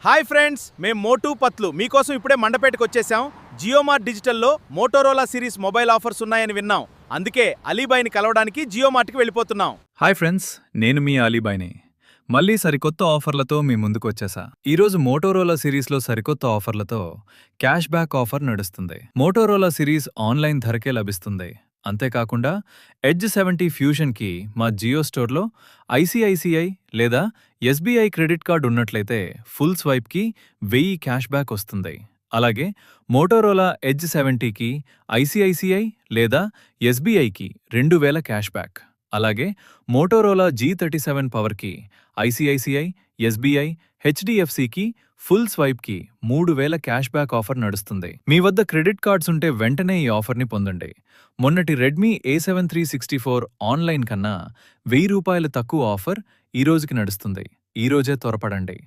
Hi friends, మేము మోటూ పత్లు మీకోసం ఇప్పుడే మండపేటకు వచ్చేసాం. జియో మార్ట్ డిజిటల్లో మోటోరోలా సిరీస్ మొబైల్ ఆఫర్స్ ఉన్నాయని విన్నాం. అందుకే అలీబాయ్ని కలవడానికి జియో మార్ట్కి వెళ్ళిపోతున్నాం. హాయ్ ఫ్రెండ్స్, నేను మీ అలీబాయ్ని. మళ్ళీ సరికొత్త ఆఫర్లతో మీ ముందుకు వచ్చేసా. ఈరోజు మోటోరోలా సిరీస్లో సరికొత్త ఆఫర్లతో క్యాష్ బ్యాక్ ఆఫర్ నడుస్తుంది. మోటోరోలా సిరీస్ ఆన్లైన్ ధరకే లభిస్తుంది. అంతేకాకుండా ఎడ్జ్ 70 ఫ్యూషన్కి మా జియో స్టోర్లో ఐసిఐసిఐ లేదా ఎస్బీఐ క్రెడిట్ కార్డు ఉన్నట్లయితే ఫుల్ స్వైప్కి 1000 క్యాష్ బ్యాక్ వస్తుంది. అలాగే మోటోరోలా ఎడ్జ్ 70కి ఐసిఐసిఐ లేదా ఎస్బీఐకి 2000 క్యాష్ బ్యాక్. అలాగే మోటోరోలా G37 పవర్కి ఐసిఐసిఐ, ఎస్బీఐ, హెచ్డిఎఫ్సికి ఫుల్ స్వైప్కి 3000 క్యాష్ బ్యాక్ ఆఫర్ నడుస్తుంది. మీ వద్ద క్రెడిట్ కార్డ్స్ ఉంటే వెంటనే ఈ ఆఫర్ని పొందండి. మొన్నటి రెడ్మీ A7 III 64 ఆన్లైన్ కన్నా ₹1000 తక్కువ ఆఫర్ ఈ రోజుకి నడుస్తుంది. ఈ రోజే త్వరపడండి.